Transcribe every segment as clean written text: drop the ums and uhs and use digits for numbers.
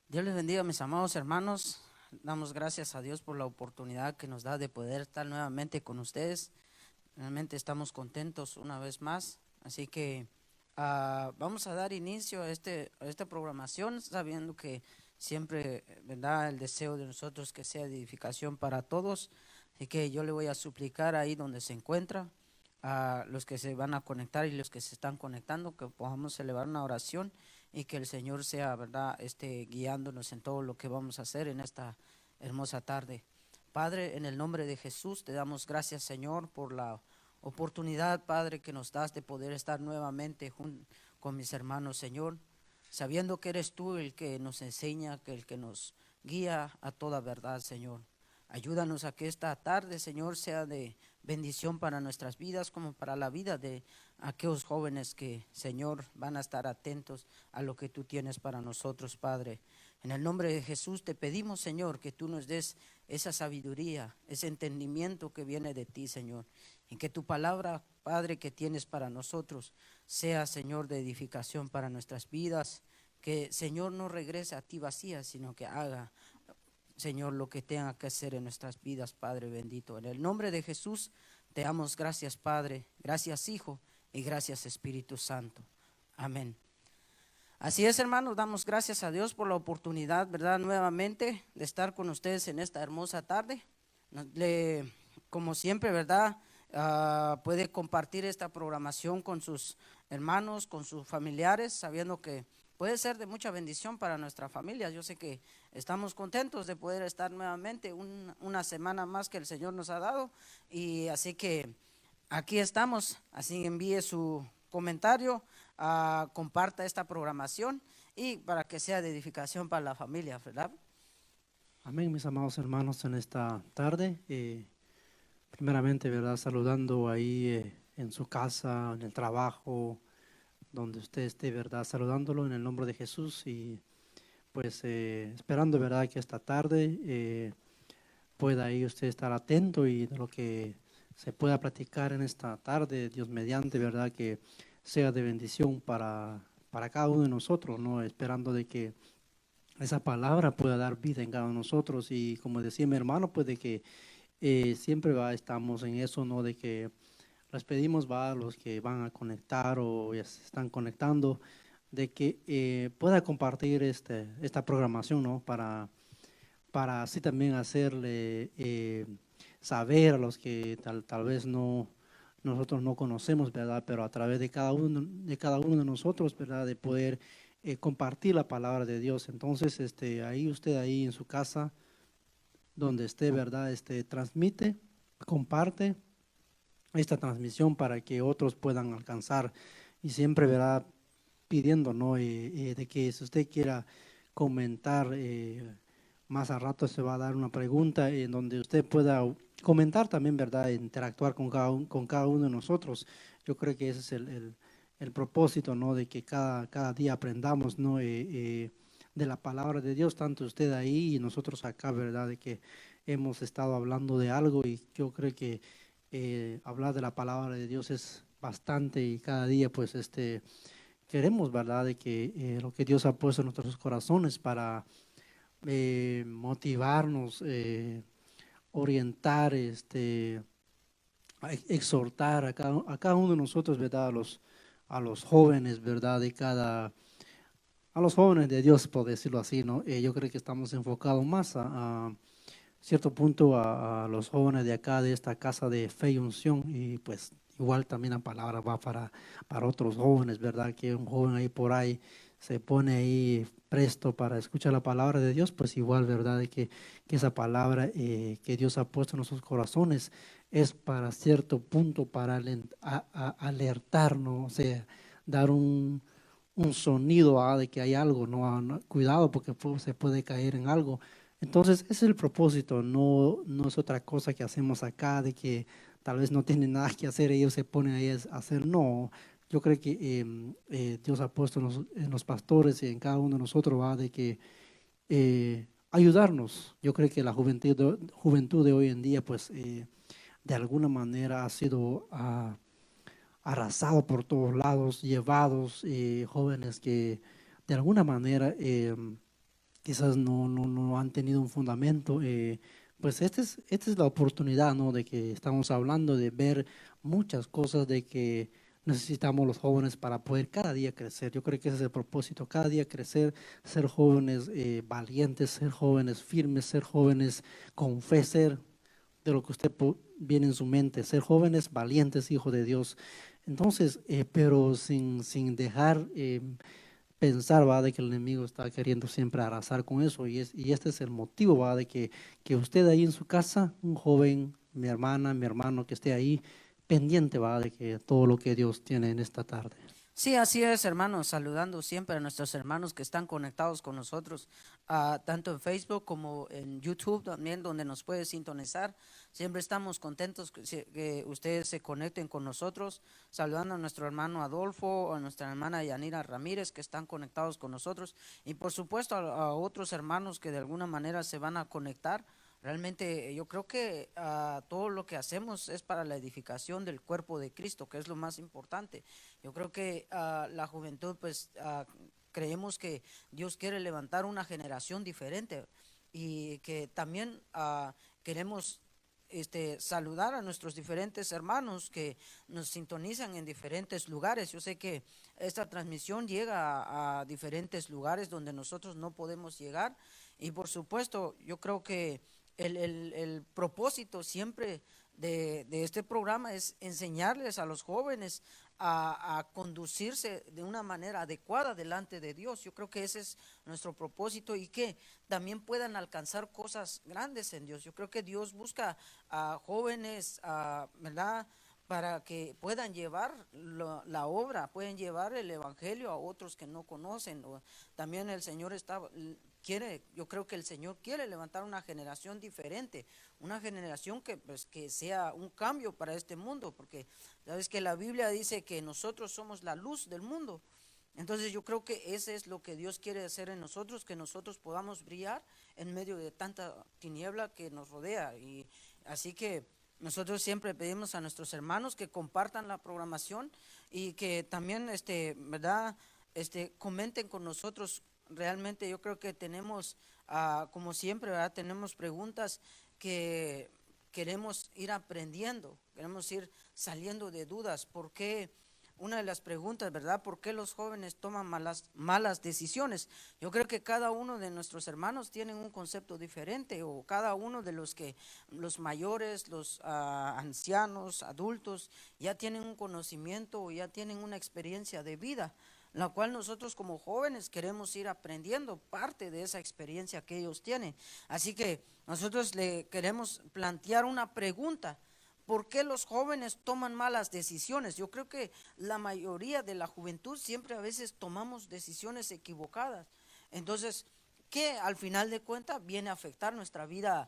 Dios les bendiga, mis amados hermanos. Damos gracias a Dios por la oportunidad que nos da de poder estar nuevamente con ustedes. Realmente estamos contentos una vez más. Así que vamos a dar inicio a esta programación, sabiendo que siempre, ¿verdad?, el deseo de nosotros que sea de edificación para todos. Así que yo le voy a suplicar ahí donde se encuentra, a los que se van a conectar y los que se están conectando, que podamos elevar una oración y que el Señor sea, ¿verdad?, guiándonos en todo lo que vamos a hacer en esta hermosa tarde. Padre, en el nombre de Jesús te damos gracias, Señor, por la oportunidad, Padre, que nos das de poder estar nuevamente con mis hermanos, Señor, sabiendo que eres tú el que nos enseña, que el que nos guía a toda verdad, Señor. Ayúdanos a que esta tarde, Señor, sea de bendición para nuestras vidas como para la vida de aquellos jóvenes que, Señor, van a estar atentos a lo que tú tienes para nosotros, Padre. En el nombre de Jesús te pedimos, Señor, que tú nos des esa sabiduría, ese entendimiento que viene de ti, Señor. Y que tu palabra, Padre, que tienes para nosotros, sea, Señor, de edificación para nuestras vidas. Que, Señor, no regrese a ti vacía, sino que haga, Señor, lo que tenga que hacer en nuestras vidas, Padre bendito. En el nombre de Jesús te damos gracias, Padre, gracias, Hijo, y gracias, Espíritu Santo. Amén. Así es, hermanos, damos gracias a Dios por la oportunidad, ¿verdad?, nuevamente de estar con ustedes en esta hermosa tarde. Como siempre, ¿verdad?, puede compartir esta programación con sus hermanos, con sus familiares, sabiendo que puede ser de mucha bendición para nuestra familia. Yo sé que estamos contentos de poder estar nuevamente una semana más que el Señor nos ha dado, y así que aquí estamos. Así envíe su comentario, comparta esta programación y para que sea de edificación para la familia, ¿verdad? Amén, mis amados hermanos, en esta tarde. Primeramente, ¿verdad? Saludando ahí en su casa, en el trabajo, donde usted esté, ¿verdad? Saludándolo en el nombre de Jesús y pues esperando, ¿verdad? Que esta tarde pueda ahí usted estar atento y de lo que se pueda platicar en esta tarde, Dios mediante, ¿verdad? Que sea de bendición para cada uno de nosotros, ¿no? Esperando de que esa palabra pueda dar vida en cada uno de nosotros y como decía mi hermano, pues de que siempre estamos en eso, ¿no? De que les pedimos a los que van a conectar o ya se están conectando, de que pueda compartir esta programación, ¿no? Para así también hacerle saber a los que tal vez nosotros no conocemos, ¿verdad? Pero a través de cada uno de nosotros, ¿verdad? De poder compartir la palabra de Dios. Entonces, ahí usted ahí en su casa, donde esté, ¿verdad? Transmite, comparte esta transmisión para que otros puedan alcanzar y siempre, ¿verdad? Pidiendo, ¿no? De que si usted quiera comentar, más a rato se va a dar una pregunta en donde usted pueda comentar también, ¿verdad? Interactuar con cada uno de nosotros. Yo creo que ese es el propósito, ¿no? De que cada día aprendamos, ¿no? De la palabra de Dios, tanto usted ahí y nosotros acá, ¿verdad? De que hemos estado hablando de algo y yo creo que hablar de la palabra de Dios es bastante y cada día, pues, queremos, ¿verdad?, de que lo que Dios ha puesto en nuestros corazones para motivarnos, orientar, exhortar a cada uno de nosotros, ¿verdad?, a los jóvenes, ¿verdad?, a los jóvenes de Dios, por decirlo así, ¿no? Yo creo que estamos enfocados más a cierto punto a los jóvenes de acá, de esta casa de fe y unción, y pues igual también la palabra va para otros jóvenes, ¿verdad? Que un joven ahí por ahí se pone ahí presto para escuchar la palabra de Dios, pues igual, ¿verdad? De que esa palabra que Dios ha puesto en nuestros corazones es para cierto punto para alertarnos, o sea, dar un sonido de que hay algo, ¿no? Cuidado porque se puede caer en algo. Entonces, ese es el propósito, no es otra cosa que hacemos acá, de que tal vez no tienen nada que hacer, ellos se ponen ahí a hacer, no. Yo creo que Dios ha puesto en los pastores y en cada uno de nosotros, va, de que ayudarnos. Yo creo que la juventud de hoy en día, pues, de alguna manera ha sido arrasado por todos lados, llevados, jóvenes que de alguna manera quizás no han tenido un fundamento. Pues esta es la oportunidad, ¿no? De que estamos hablando de ver muchas cosas de que necesitamos los jóvenes para poder cada día crecer. Yo creo que ese es el propósito, cada día crecer, ser jóvenes valientes, ser jóvenes firmes, ser jóvenes con fe, ser de lo que usted viene en su mente, ser jóvenes valientes, hijo de Dios. Entonces, pero sin dejar pensar, va, de que el enemigo está queriendo siempre arrasar con eso, y este es el motivo, va, de que usted ahí en su casa, un joven, mi hermana, mi hermano, que esté ahí pendiente, va, de que todo lo que Dios tiene en esta tarde. Sí, así es, hermanos, saludando siempre a nuestros hermanos que están conectados con nosotros, tanto en Facebook como en YouTube también, donde nos puede sintonizar. Siempre estamos contentos que ustedes se conecten con nosotros, saludando a nuestro hermano Adolfo, a nuestra hermana Yanira Ramírez, que están conectados con nosotros, y por supuesto a otros hermanos que de alguna manera se van a conectar. Realmente yo creo que todo lo que hacemos es para la edificación del cuerpo de Cristo, que es lo más importante. Yo creo que la juventud, pues creemos que Dios quiere levantar una generación diferente y que también queremos saludar a nuestros diferentes hermanos que nos sintonizan en diferentes lugares. Yo sé que esta transmisión llega a diferentes lugares donde nosotros no podemos llegar, y por supuesto yo creo que el propósito siempre de este programa es enseñarles a los jóvenes a conducirse de una manera adecuada delante de Dios. Yo creo que ese es nuestro propósito, y que también puedan alcanzar cosas grandes en Dios. Yo creo que Dios busca a jóvenes, ¿verdad?, para que puedan llevar la obra, pueden llevar el evangelio a otros que no conocen. También el Señor yo creo que el Señor quiere levantar una generación diferente, una generación que, pues, que sea un cambio para este mundo, porque sabes que la Biblia dice que nosotros somos la luz del mundo. Entonces yo creo que ese es lo que Dios quiere hacer en nosotros, que nosotros podamos brillar en medio de tanta tiniebla que nos rodea. Y así que nosotros siempre pedimos a nuestros hermanos que compartan la programación, y que también, ¿verdad?, comenten con nosotros. Realmente yo creo que tenemos, como siempre, ¿verdad?, tenemos preguntas que queremos ir aprendiendo, queremos ir saliendo de dudas. ¿Por qué? Una de las preguntas, ¿verdad? ¿Por qué los jóvenes toman malas decisiones? Yo creo que cada uno de nuestros hermanos tienen un concepto diferente, o cada uno de los mayores, los ancianos, adultos, ya tienen un conocimiento o ya tienen una experiencia de vida, la cual nosotros como jóvenes queremos ir aprendiendo parte de esa experiencia que ellos tienen. Así que nosotros le queremos plantear una pregunta: ¿por qué los jóvenes toman malas decisiones? Yo creo que la mayoría de la juventud siempre a veces tomamos decisiones equivocadas. Entonces, que al final de cuentas viene a afectar nuestra vida,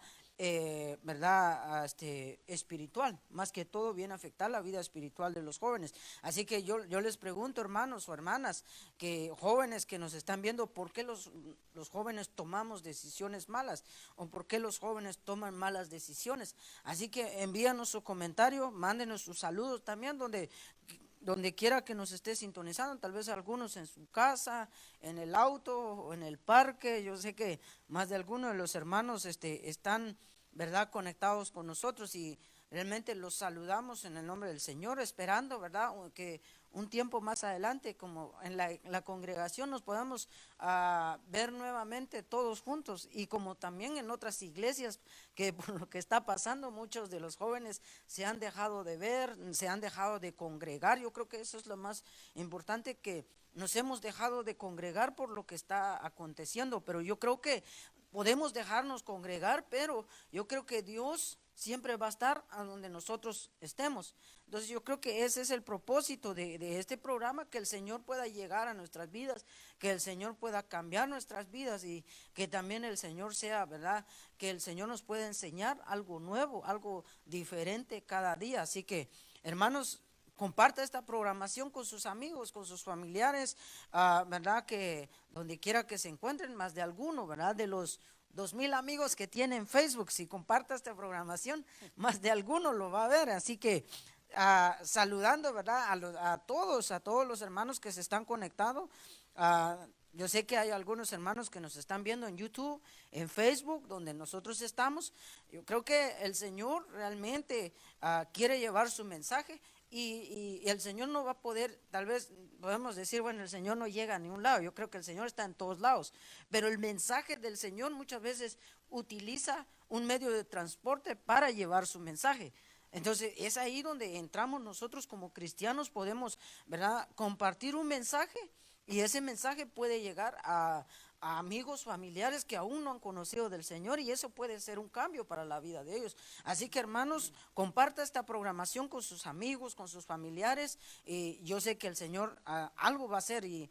¿verdad?, espiritual. Más que todo viene a afectar la vida espiritual de los jóvenes. Así que yo les pregunto, hermanos o hermanas, jóvenes que nos están viendo, ¿por qué los jóvenes tomamos decisiones malas? ¿O por qué los jóvenes toman malas decisiones? Así que envíanos su comentario, mándenos sus saludos también, donde quiera que nos esté sintonizando, tal vez algunos en su casa, en el auto o en el parque. Yo sé que más de algunos de los hermanos están, ¿verdad?, conectados con nosotros, y realmente los saludamos en el nombre del Señor, esperando, ¿verdad?, que un tiempo más adelante, como en la congregación, nos podamos ver nuevamente todos juntos, y como también en otras iglesias, que por lo que está pasando, muchos de los jóvenes se han dejado de ver, se han dejado de congregar. Yo creo que eso es lo más importante, que nos hemos dejado de congregar por lo que está aconteciendo. Pero yo creo que podemos dejarnos congregar, pero yo creo que Dios siempre va a estar a donde nosotros estemos. Entonces yo creo que ese es el propósito de este programa, que el Señor pueda llegar a nuestras vidas, que el Señor pueda cambiar nuestras vidas, y que también el Señor sea, ¿verdad?, que el Señor nos pueda enseñar algo nuevo, algo diferente cada día. Así que, hermanos, comparta esta programación con sus amigos, con sus familiares, ¿verdad?, que donde quiera que se encuentren, más de alguno, ¿verdad?, de los 2,000 amigos que tienen Facebook, si comparta esta programación, más de alguno lo va a ver. Así que saludando, ¿verdad?, a todos los hermanos que se están conectando, Yo sé que hay algunos hermanos que nos están viendo en YouTube, en Facebook, donde nosotros estamos. Yo creo que el Señor realmente quiere llevar su mensaje y el Señor no va a poder, tal vez podemos decir, bueno, el Señor no llega a ningún lado. Yo creo que el Señor está en todos lados, pero el mensaje del Señor muchas veces utiliza un medio de transporte para llevar su mensaje. Entonces es ahí donde entramos nosotros como cristianos, podemos, ¿verdad?, compartir un mensaje. Y ese mensaje puede llegar a amigos, familiares que aún no han conocido del Señor, y eso puede ser un cambio para la vida de ellos. Así que, hermanos, comparta esta programación con sus amigos, con sus familiares. Y yo sé que el Señor algo va a hacer y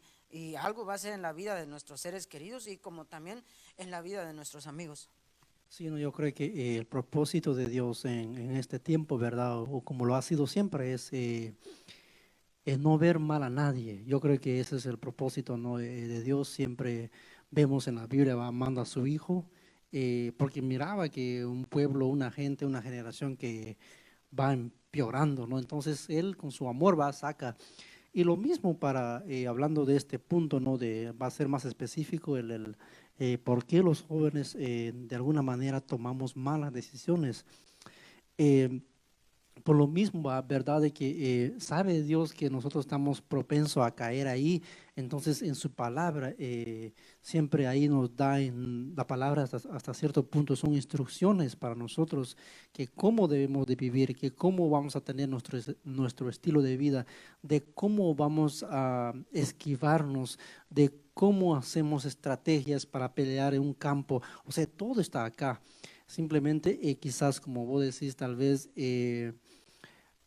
algo va a hacer en la vida de nuestros seres queridos y como también en la vida de nuestros amigos. Sí, no, yo creo que el propósito de Dios en este tiempo, ¿verdad? O como lo ha sido siempre, es no ver mal a nadie. Yo creo que ese es el propósito, ¿no?, de Dios. Siempre vemos en la Biblia, va, manda a su Hijo, porque miraba que un pueblo, una gente, una generación que va empeorando, ¿no? Entonces Él con su amor va, saca. Y lo mismo para, hablando de este punto, ¿no?, va a ser más específico por qué los jóvenes de alguna manera tomamos malas decisiones. Eh, por lo mismo, ¿verdad? De que sabe Dios que nosotros estamos propensos a caer ahí. Entonces en su palabra, siempre ahí nos da, en la palabra hasta cierto punto son instrucciones para nosotros, que cómo debemos de vivir, que cómo vamos a tener nuestro estilo de vida, de cómo vamos a esquivarnos, de cómo hacemos estrategias para pelear en un campo. O sea, todo está acá. Simplemente quizás, como vos decís, tal vez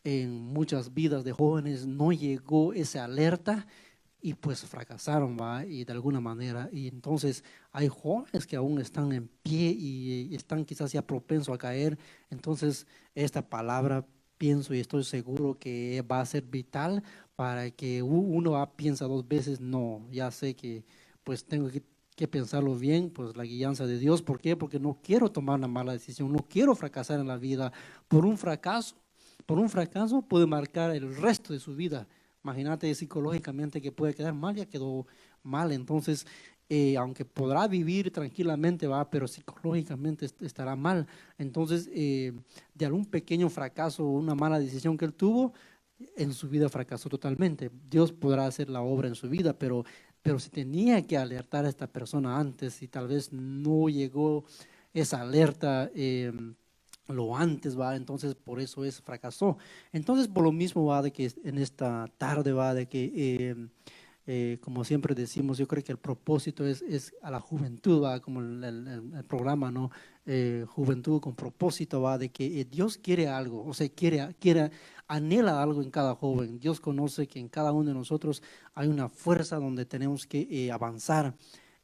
en muchas vidas de jóvenes no llegó esa alerta y pues fracasaron, ¿va? Y de alguna manera, y entonces hay jóvenes que aún están en pie y están quizás ya propensos a caer. Entonces esta palabra, pienso y estoy seguro que va a ser vital para que uno piensa dos veces, no, ya sé que pues tengo que pensarlo bien, pues la guianza de Dios. ¿Por qué? Porque no quiero tomar una mala decisión, no quiero fracasar en la vida. Por un fracaso puede marcar el resto de su vida. Imagínate psicológicamente que puede quedar mal, ya quedó mal. Entonces, aunque podrá vivir tranquilamente, va, pero psicológicamente estará mal. Entonces, de algún pequeño fracaso o una mala decisión que él tuvo, en su vida fracasó totalmente. Dios podrá hacer la obra en su vida, pero se tenía que alertar a esta persona antes y tal vez no llegó esa alerta lo antes, va, entonces por eso fracasó. Entonces por lo mismo va de que en esta tarde va de que como siempre decimos, yo creo que el propósito es a la juventud, va, como el programa, ¿no? Juventud con propósito, va, de que Dios quiere algo, o sea, anhela algo en cada joven. Dios conoce que en cada uno de nosotros hay una fuerza donde tenemos que avanzar.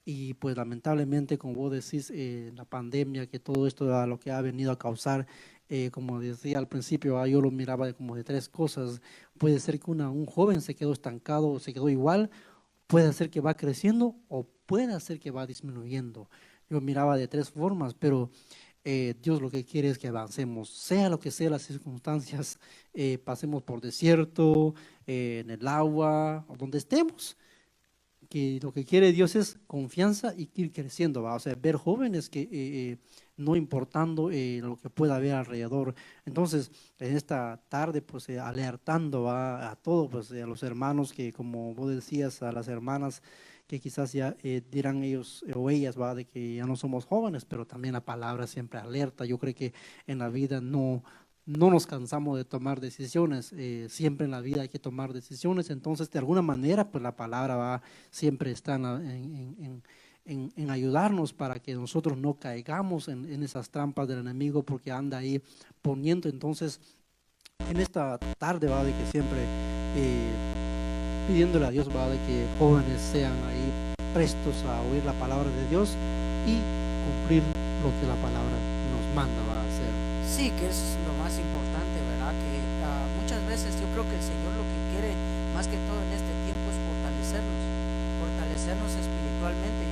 Y pues lamentablemente, como vos decís, la pandemia, que todo esto a lo que ha venido a causar, como decía al principio, yo lo miraba como de tres cosas. Puede ser que un joven se quedó estancado o se quedó igual, puede ser que va creciendo o puede ser que va disminuyendo. Yo miraba de tres formas, pero Dios lo que quiere es que avancemos, sea lo que sea las circunstancias, pasemos por desierto, en el agua, o donde estemos, que lo que quiere Dios es confianza y ir creciendo, ¿va? O sea, ver jóvenes que no importando lo que pueda haber alrededor. Entonces, en esta tarde, pues alertando, ¿va?, a todos, pues a los hermanos que, como vos decías, a las hermanas que quizás ya dirán ellos o ellas, ¿va?, de que ya no somos jóvenes, pero también la palabra siempre alerta. Yo creo que en la vida no nos cansamos de tomar decisiones, siempre en la vida hay que tomar decisiones. Entonces de alguna manera pues la palabra va, siempre está en ayudarnos para que nosotros no caigamos en esas trampas del enemigo, porque anda ahí poniendo. Entonces en esta tarde va de que siempre pidiéndole a Dios, va, de que jóvenes sean ahí prestos a oír la palabra de Dios y cumplir lo que la palabra nos manda, va, a hacer. Sí, que es lo más importante, ¿verdad? Que muchas veces yo creo que el Señor lo que quiere más que todo en este tiempo es fortalecernos espiritualmente.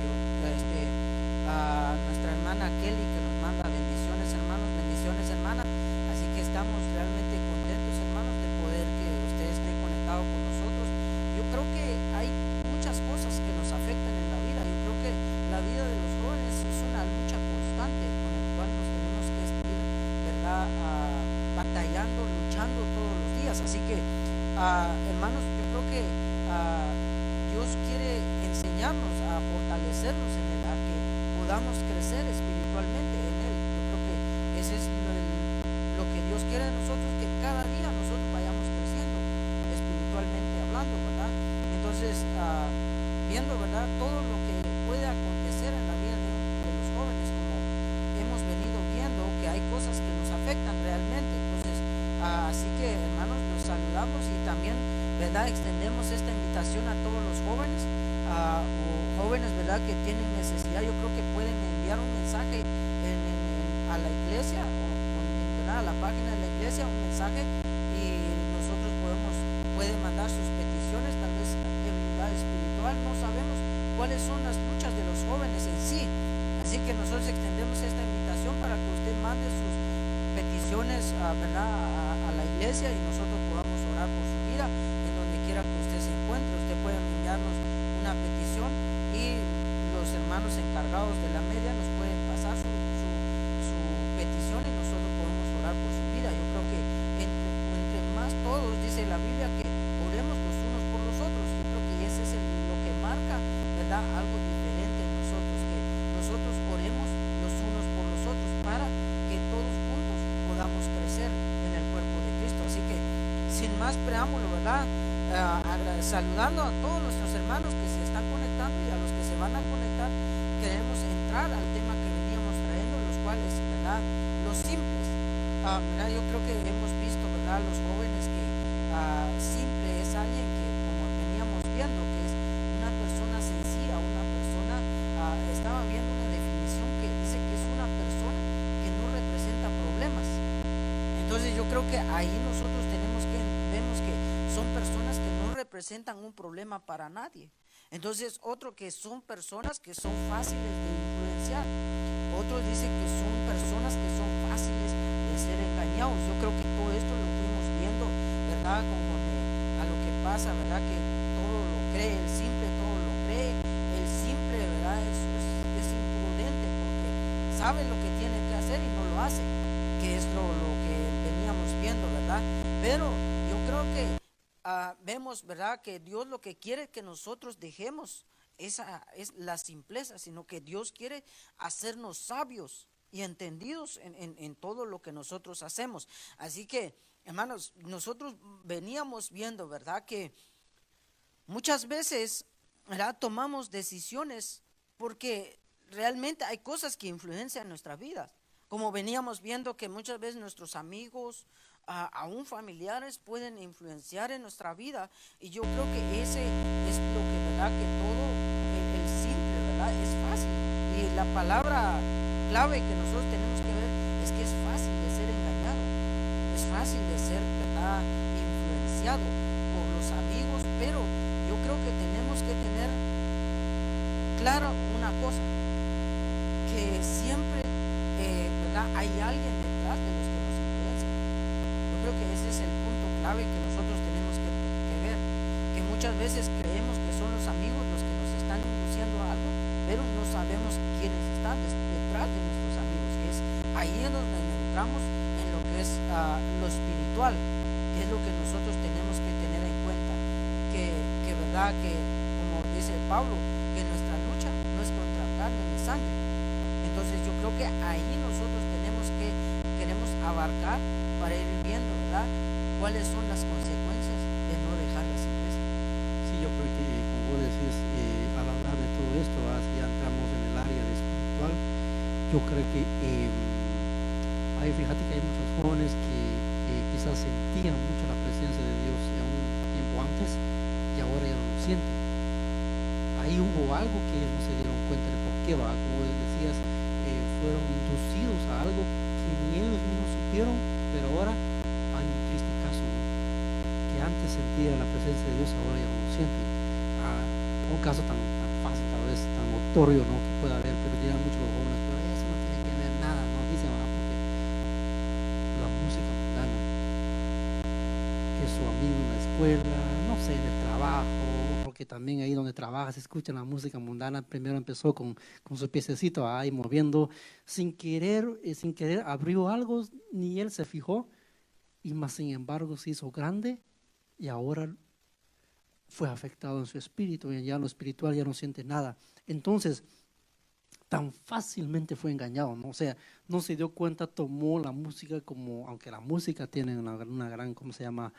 Nuestra hermana Kelly, que nos manda bendiciones, hermanos, bendiciones, hermanas. Así que estamos realmente contentos, hermanos, de poder que usted esté conectado con nosotros. Yo creo que hay muchas cosas que nos afectan en la vidas. Así que, hermanos, yo creo que Dios quiere enseñarnos a fortalecernos en Él, a que podamos crecer espiritualmente en Él. Yo creo que ese es lo que Dios quiere de nosotros, que cada día nosotros vayamos creciendo espiritualmente hablando, ¿verdad? Entonces, viendo, ¿verdad?, todo lo que puede acontecer en la vida de los jóvenes, como hemos venido viendo, que hay cosas que nos afectan realmente. Entonces, así que, hermanos, los saludamos y también, ¿verdad?, extendemos esta invitación a todos los jóvenes, o jóvenes, ¿verdad?, que tienen necesidad. Yo creo que pueden enviar un mensaje a la iglesia, ¿verdad?, a la página de la iglesia, un mensaje, y nosotros pueden mandar sus peticiones, tal vez debilidad espiritual, no sabemos cuáles son las luchas de los jóvenes en sí. Así que nosotros extendemos esta invitación para que usted mande sus peticiones, ¿verdad?, a la iglesia, y nosotros podamos orar por su vida en donde quiera que usted se encuentre. Usted puede enviarnos una petición y los hermanos encargados de la media nos pueden pasar su petición y nosotros podemos orar por su vida. Yo creo que entre más todos, dice la Biblia, que oremos los unos por los otros. Yo creo que ese es lo que marca, ¿verdad?, algo diferente en nosotros, que nosotros oremos los unos por los otros para que todos juntos podamos crecer en el cuerpo de Cristo. Así que, sin más preámbulo, ¿verdad?, saludando a todos nuestros hermanos que se están conectando y a los que se van a conectar, queremos entrar al tema que veníamos trayendo, los cuales, ¿verdad?, los simples. ¿Verdad? Yo creo que hemos visto, ¿verdad?, los jóvenes, que simple es alguien que, como veníamos viendo, que es una persona sencilla, una persona, estaba viendo una definición que dice que es una persona que no representa problemas. Entonces yo creo que ahí nosotros vemos que son personas que no representan un problema para nadie. Entonces, otro, que son personas que son fáciles de influenciar. Otros dicen que son personas que son fáciles de ser engañados. Yo creo que todo esto lo fuimos viendo, ¿verdad?, conforme a lo que pasa, ¿verdad?, que todo lo cree el simple, todo lo cree el simple, ¿verdad?, es imprudente porque sabe lo que tiene que hacer y no lo hace, que es lo que veníamos viendo, ¿verdad? Pero yo creo que vemos, ¿verdad?, que Dios lo que quiere que nosotros dejemos es la simpleza, sino que Dios quiere hacernos sabios y entendidos en todo lo que nosotros hacemos. Así que, hermanos, nosotros veníamos viendo, ¿verdad?, que muchas veces, ¿verdad?, tomamos decisiones porque realmente hay cosas que influencian nuestra vida. Como veníamos viendo que muchas veces nuestros amigos, aún familiares, pueden influenciar en nuestra vida, y yo creo que ese es lo que, ¿verdad?, que todo el simple, ¿verdad?, es fácil. Y la palabra clave que nosotros tenemos que ver es que es fácil de ser engañado, es fácil de ser, ¿verdad?, influenciado por los amigos. Pero yo creo que tenemos que tener claro una cosa, que siempre, ¿verdad?, hay alguien detrás de los que nos influencia. Yo creo que ese es el punto clave que nosotros tenemos que ver, que muchas veces creemos que son los amigos los que nos están induciendo a algo, pero no sabemos quiénes están detrás de nuestros amigos, que es ahí en donde entramos en lo que es lo espiritual, que es lo que nosotros tenemos que tener en cuenta, que verdad, que como dice Pablo, que nuestra lucha no es contra carne ni sangre. Entonces yo creo que ahí nosotros queremos abarcar para ir viendo, ¿verdad?, cuáles son las consecuencias de no dejar la simpleza. Sí, yo creo que, como vos decís, al hablar de todo esto, ya entramos en el área de espiritual. Yo creo que fíjate que hay muchos jóvenes que quizás sentían mucho la presencia de Dios en un tiempo antes y ahora ya no lo sienten. Ahí hubo algo que ellos no se dieron cuenta de por qué va, como decías, fueron inducidos a algo que ni ellos mismos supieron, pero ahora hay un triste caso, ¿no?, que antes sentían la presencia de Dios, ahora ya no lo sienten. Un caso tan fácil, tal vez tan notorio, ¿no?, que pueda haber, pero llegan muchos los jóvenes, pero eso no tiene que ver nada, ¿no? Dicen, porque la música mundana, que su amigo en la escuela, no sé, en el trabajo, porque también ahí donde trabaja se escucha la música mundana. Primero empezó con su piececito ahí moviendo, sin querer abrió algo, ni él se fijó, y más sin embargo se hizo grande y ahora fue afectado en su espíritu y ya en lo espiritual ya no siente nada. Entonces, tan fácilmente fue engañado, ¿no? O sea, no se dio cuenta, tomó la música como, aunque la música tiene una gran, ¿cómo se llama?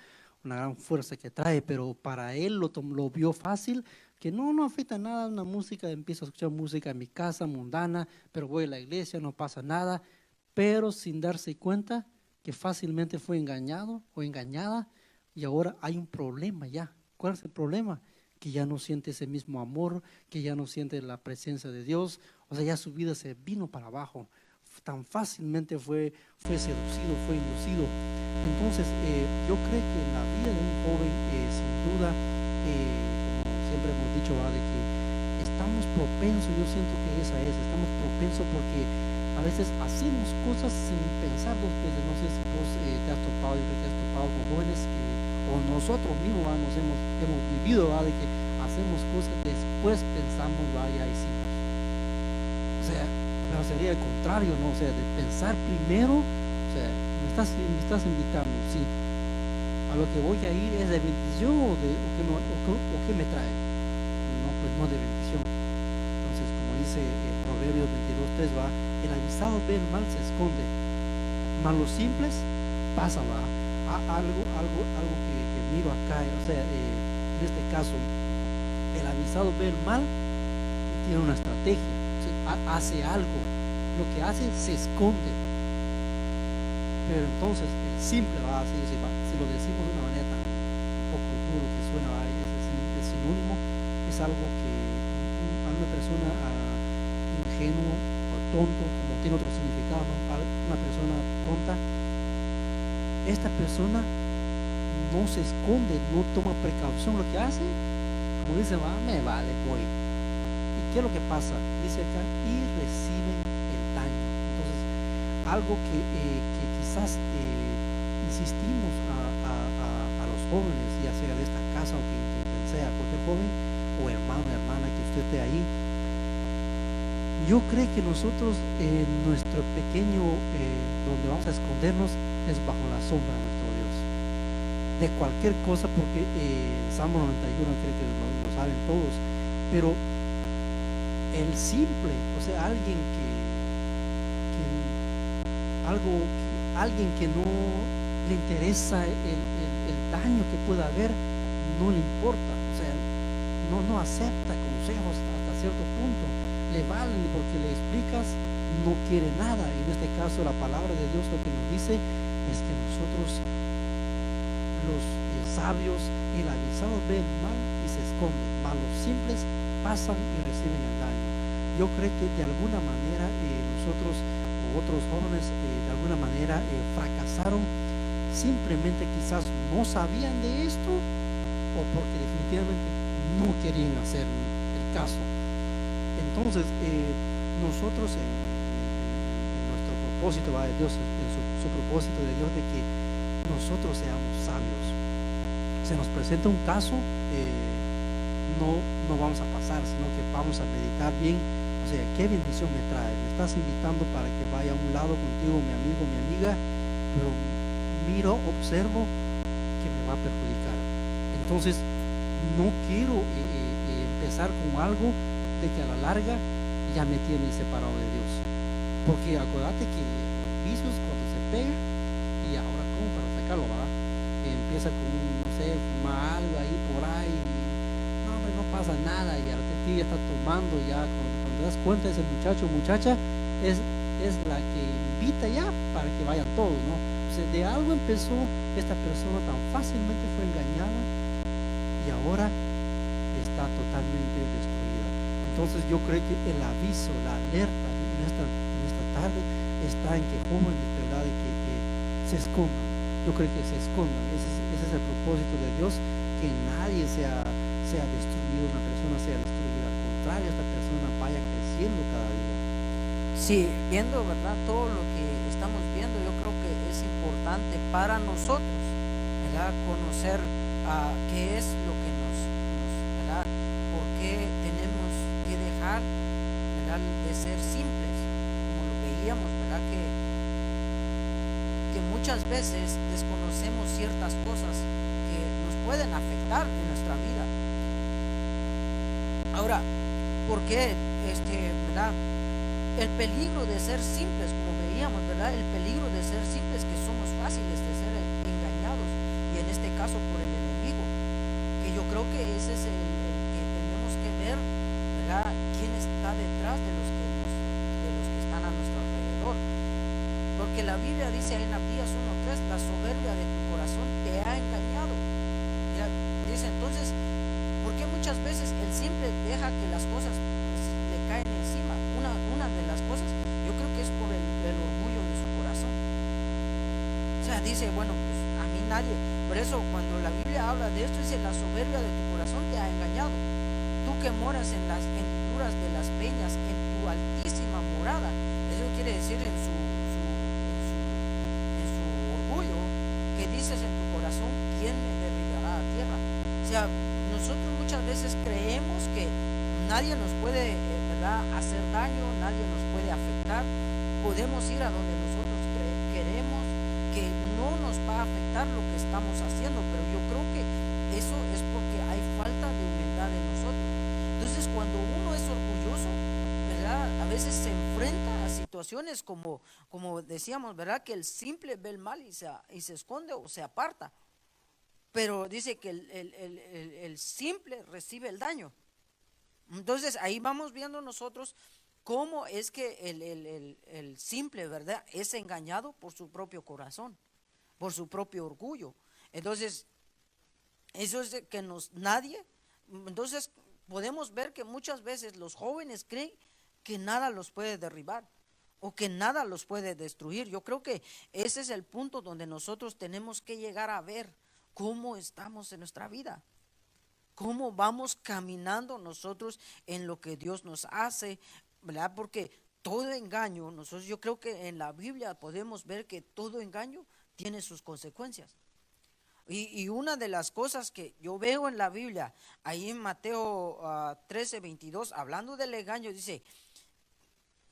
Una gran fuerza que trae, pero para él lo vio fácil, que no afecta nada una música, empiezo a escuchar música en mi casa, mundana, pero voy a la iglesia, no pasa nada, pero sin darse cuenta que fácilmente fue engañado o engañada y ahora hay un problema ya. ¿Cuál es el problema? Que ya no siente ese mismo amor, que ya no siente la presencia de Dios, o sea, ya su vida se vino para abajo, tan fácilmente fue seducido, fue inducido. Entonces, yo creo que en la vida de un joven, sin duda, como siempre hemos dicho, ¿verdad? De que estamos propensos, yo siento que estamos propensos porque a veces hacemos cosas sin pensar dos veces. No sé si vos te has topado, yo creo que te has topado con jóvenes o nosotros mismos hemos vivido, ¿verdad? De que hacemos cosas, después pensamos, vaya, hicimos. O sea, pero sería el contrario, ¿no? O sea, de pensar primero, o sea, me estás invitando, sí. A lo que voy a ir es de bendición o qué me trae. No, pues no de bendición. Entonces, como dice Proverbios 22:3, va, el avisado ve el mal se esconde, mas los simples pasan, va. Algo que miro acá, o sea, en este caso, el avisado ve el mal y tiene una estrategia, o sea, hace algo, lo que hace se esconde. Pero entonces, el simple, va, si lo decimos de una manera tan un poco duro que suena, va, es sinónimo, es algo que a una persona ingenuo o tonto, como tiene otro significado, ¿no? Una persona tonta, esta persona no se esconde, no toma precaución, lo que hace, como dice, va, me vale, voy. ¿Y qué es lo que pasa? Dice acá, y reciben el daño. Entonces, algo que quizás insistimos a los jóvenes, ya sea de esta casa o quien sea, cualquier joven o hermano, hermana que usted esté ahí, yo creo que nosotros en nuestro pequeño, donde vamos a escondernos, es bajo la sombra de nuestro Dios. De cualquier cosa, porque Salmo 91 creo que lo saben todos, pero el simple, o sea, alguien que no le interesa el daño que pueda haber, no le importa, o sea, no acepta consejos hasta cierto punto, le valen porque le explicas, no quiere nada. Y en este caso la palabra de Dios lo que nos dice es que nosotros, los sabios y el avisado, ven mal y se esconden, mas los simples pasan y reciben el daño. Yo creo que de alguna manera nosotros o otros jóvenes de alguna manera fracasaron, simplemente quizás no sabían de esto o porque definitivamente no querían hacer el caso. Entonces, nosotros en nuestro propósito, va, de Dios, en su propósito de Dios, de que nosotros seamos sabios. Se nos presenta un caso, no vamos a pasar, sino que vamos a meditar bien. O sea, ¿qué bendición me trae? Me estás invitando para que vaya a un lado contigo, mi amigo, mi amiga, pero miro, observo que me va a perjudicar. Entonces, no quiero empezar con algo de que a la larga ya me tiene separado de Dios. Porque acuérdate que los vicios cuando se pega, y ahora cómo para sacarlo, ¿verdad? Empieza con, no sé, fumar algo ahí por ahí, no, hombre, no pasa nada, y al ratito ya está tomando, ya cuando te das cuenta ese muchacho o muchacha es la que invita ya para que vayan todos, ¿no? O sea, de algo empezó esta persona, tan fácilmente fue engañada y ahora está totalmente destruida. Entonces yo creo que el aviso, la alerta en esta tarde está en que jóvenes, ¿verdad?, de que se escondan. Yo creo que se escondan. Ese es el propósito de Dios, que nadie sea destruido, una persona sea destruida. Al contrario, esta persona vaya creciendo cada día. Sí, viendo, ¿verdad? Todo lo que estamos viendo, yo creo que es importante para nosotros, ¿verdad? Conocer qué es lo que ¿verdad? ¿Por qué tenemos que dejar, ¿verdad?, de ser simples? Como lo veíamos, ¿verdad? Que porque muchas veces desconocemos ciertas cosas que nos pueden afectar en nuestra vida. Ahora, ¿por qué? ¿Verdad? El peligro de ser simples, como veíamos, ¿verdad? El peligro de ser simples, que somos fáciles de ser engañados, y en este caso por el enemigo, que yo creo que ese es el que tenemos que ver, ¿verdad? ¿Quién está detrás de los que están a nuestro alrededor? Porque la Biblia dice en Abdías 1:3, la soberbia de tu corazón te ha engañado. Ya, dice entonces, ¿por qué muchas veces el simple deja que las cosas le caen encima? Una de las cosas, yo creo que es por el orgullo de su corazón. O sea, dice, bueno, pues a mí nadie. Por eso cuando la Biblia habla de esto, dice, la soberbia de tu corazón te ha engañado. Tú que moras en las hendiduras de las peñas, en tu altísima morada. Eso quiere decir en su orgullo, que dices en tu corazón, ¿quién me derribará a tierra? O sea, nosotros muchas veces creemos que nadie nos puede, ¿verdad?, hacer daño, nadie nos puede afectar. Podemos ir a donde nosotros queremos, que no nos va a afectar lo que estamos haciendo, pero yo creo que eso es porque hay falta de humildad en nosotros. Entonces, cuando uno es orgulloso, ¿verdad?, a veces se enfrenta a situaciones como decíamos, ¿verdad?, que el simple ve el mal y se esconde o se aparta. Pero dice que el simple recibe el daño. Entonces ahí vamos viendo nosotros cómo es que el simple, ¿verdad?, es engañado por su propio corazón, por su propio orgullo. Entonces, eso es que entonces podemos ver que muchas veces los jóvenes creen que nada los puede derribar o que nada los puede destruir. Yo creo que ese es el punto donde nosotros tenemos que llegar a ver cómo estamos en nuestra vida, cómo vamos caminando nosotros en lo que Dios nos hace, ¿verdad? Porque todo engaño, yo creo que en la Biblia podemos ver que todo engaño tiene sus consecuencias. Y una de las cosas que yo veo en la Biblia, ahí en Mateo 13:22, hablando del engaño, dice,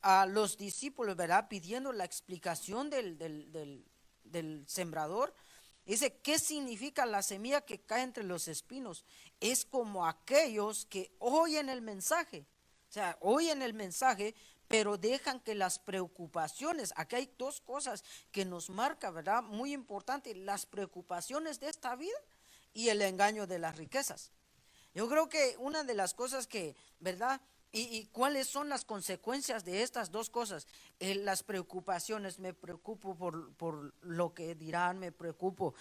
a los discípulos, ¿verdad?, pidiendo la explicación del sembrador. Dice, ¿qué significa la semilla que cae entre los espinos? Es como aquellos que oyen el mensaje. O sea, oyen el mensaje, pero dejan que las preocupaciones, aquí hay dos cosas que nos marca, ¿verdad?, muy importante, las preocupaciones de esta vida y el engaño de las riquezas. Yo creo que una de las cosas que, ¿verdad?, y cuáles son las consecuencias de estas dos cosas, las preocupaciones, me preocupo por lo que dirán, me preocupo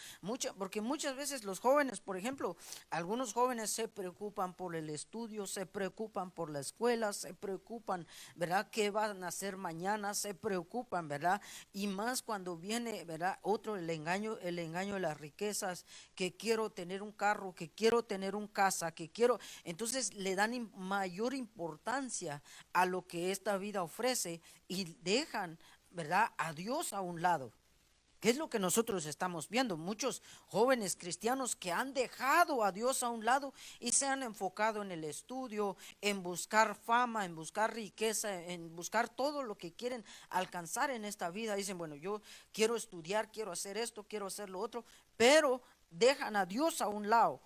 porque muchas veces los jóvenes, por ejemplo, algunos jóvenes se preocupan por el estudio, se preocupan por la escuela, se preocupan, ¿verdad?, qué van a hacer mañana, se preocupan, ¿verdad?, y más cuando viene, ¿verdad?, otro, el engaño de las riquezas, que quiero tener un carro, que quiero tener un casa, entonces le dan mayor importancia a lo que esta vida ofrece y dejan, ¿verdad?, a Dios a un lado. ¿Qué es lo que nosotros estamos viendo? Muchos jóvenes cristianos que han dejado a Dios a un lado y se han enfocado en el estudio, en buscar fama, en buscar riqueza, en buscar todo lo que quieren alcanzar en esta vida. Dicen, bueno, yo quiero estudiar, quiero hacer esto, quiero hacer lo otro, pero dejan a Dios a un lado.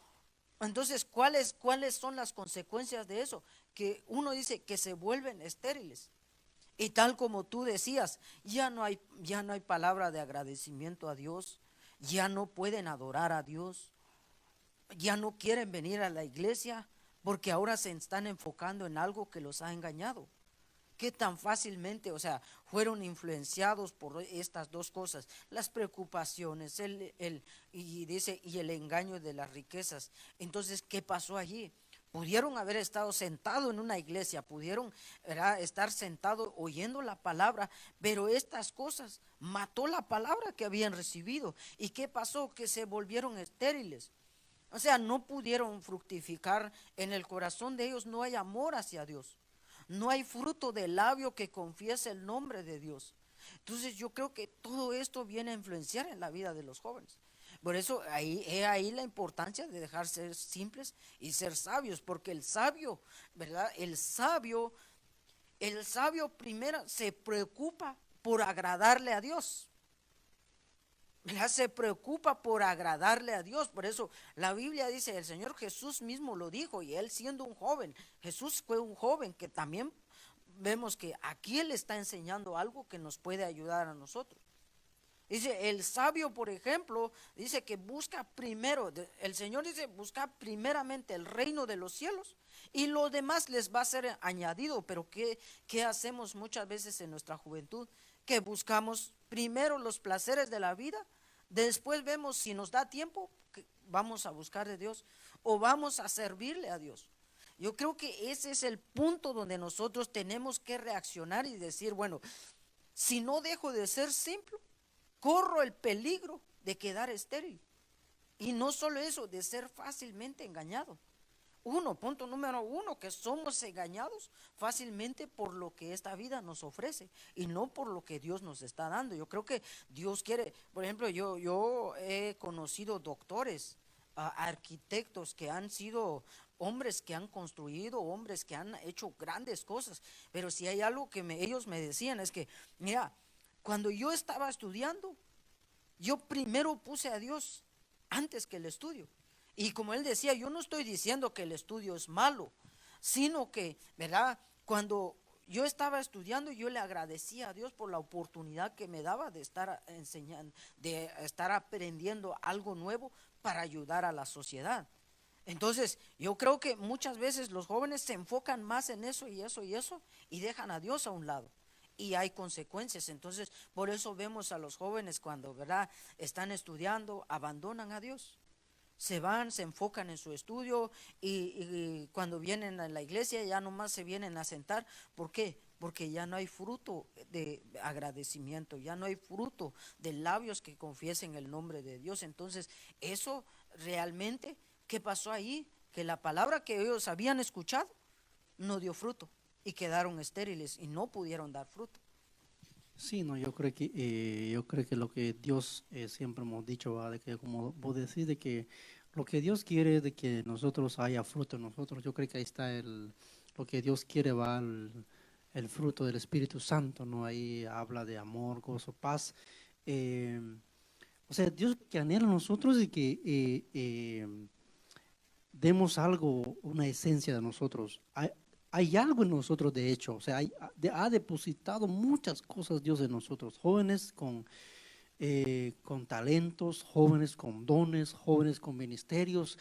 Entonces, ¿cuáles son las consecuencias de eso? Que uno dice que se vuelven estériles. Y tal como tú decías, ya no hay palabra de agradecimiento a Dios, ya no pueden adorar a Dios, ya no quieren venir a la iglesia porque ahora se están enfocando en algo que los ha engañado. ¿Qué tan fácilmente, o sea, fueron influenciados por estas dos cosas? Las preocupaciones, y el engaño de las riquezas. Entonces, ¿qué pasó allí? Pudieron haber estado sentados en una iglesia, pudieron, ¿verdad?, estar sentados oyendo la palabra, pero estas cosas mató la palabra que habían recibido. ¿Y qué pasó? Que se volvieron estériles. O sea, no pudieron fructificar en el corazón de ellos, no hay amor hacia Dios. No hay fruto de labio que confiese el nombre de Dios. Entonces yo creo que todo esto viene a influenciar en la vida de los jóvenes. Por eso ahí la importancia de dejar ser simples y ser sabios, porque el sabio, ¿verdad? El sabio primero se preocupa por agradarle a Dios. ya se preocupa por agradarle a Dios. Por eso la Biblia dice, el Señor Jesús mismo lo dijo, y él siendo un joven, Jesús fue un joven que también vemos que aquí él está enseñando algo que nos puede ayudar a nosotros. Dice, el sabio, por ejemplo, dice que busca primero, el Señor dice, busca primeramente el reino de los cielos y lo demás les va a ser añadido. Pero ¿qué hacemos muchas veces en nuestra juventud? Que buscamos primero los placeres de la vida, después vemos si nos da tiempo, que vamos a buscar de Dios o vamos a servirle a Dios. Yo creo que ese es el punto donde nosotros tenemos que reaccionar y decir, bueno, si no dejo de ser simple, corro el peligro de quedar estéril. Y no solo eso, de ser fácilmente engañado. Punto número uno, que somos engañados fácilmente por lo que esta vida nos ofrece y no por lo que Dios nos está dando. Yo creo que Dios quiere, por ejemplo, yo he conocido doctores, arquitectos que han sido hombres que han construido, hombres que han hecho grandes cosas, pero si hay algo que ellos me decían es que, mira, cuando yo estaba estudiando, yo primero puse a Dios antes que el estudio. Y como él decía, yo no estoy diciendo que el estudio es malo, sino que, ¿verdad? Cuando yo estaba estudiando, yo le agradecía a Dios por la oportunidad que me daba de estar enseñando, de estar aprendiendo algo nuevo para ayudar a la sociedad. Entonces, yo creo que muchas veces los jóvenes se enfocan más en eso y eso y eso y dejan a Dios a un lado. Y hay consecuencias. Entonces, por eso vemos a los jóvenes cuando, ¿verdad?, están estudiando, abandonan a Dios. Se van, se enfocan en su estudio y cuando vienen a la iglesia ya nomás se vienen a sentar. ¿Por qué? Porque ya no hay fruto de agradecimiento, ya no hay fruto de labios que confiesen el nombre de Dios. Entonces, eso realmente, ¿qué pasó ahí? Que la palabra que ellos habían escuchado no dio fruto y quedaron estériles y no pudieron dar fruto. Sí, no, yo creo que lo que Dios siempre hemos dicho, ¿va? De que como vos decís, de que lo que Dios quiere es de que nosotros haya fruto en nosotros. Yo creo que ahí está lo que Dios quiere, va, el fruto del Espíritu Santo, ¿no? Ahí habla de amor, gozo, paz. Eh, o sea, Dios que anhela a nosotros y que demos algo, una esencia de nosotros. Hay algo en nosotros, de hecho, o sea, ha depositado muchas cosas Dios en nosotros, jóvenes con talentos, jóvenes con dones, jóvenes con ministerios,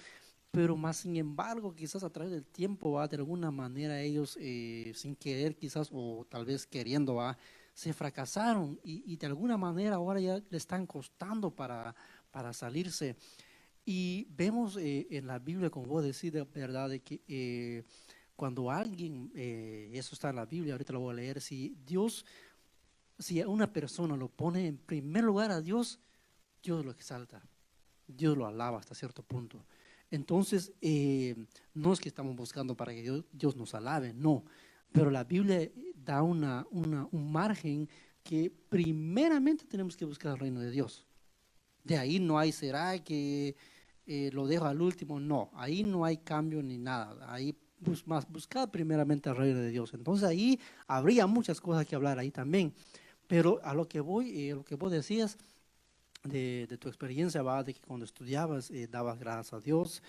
pero más sin embargo, quizás a través del tiempo, va, de alguna manera ellos, sin querer quizás, o tal vez queriendo, va, se fracasaron y de alguna manera ahora ya le están costando para salirse. Y vemos en la Biblia, como vos decís, de verdad, de que cuando alguien, eso está en la Biblia, ahorita lo voy a leer, si a una persona lo pone en primer lugar a Dios, Dios lo exalta, Dios lo alaba hasta cierto punto. Entonces, no es que estamos buscando para que Dios nos alabe, no, pero la Biblia da un margen que primeramente tenemos que buscar el reino de Dios. De ahí no hay, será que lo dejo al último, no, ahí no hay cambio ni nada, ahí buscar primeramente al reino de Dios. Entonces ahí habría muchas cosas que hablar ahí también, pero a lo que voy, lo que vos decías de tu experiencia, va, de que cuando estudiabas dabas gracias a Dios,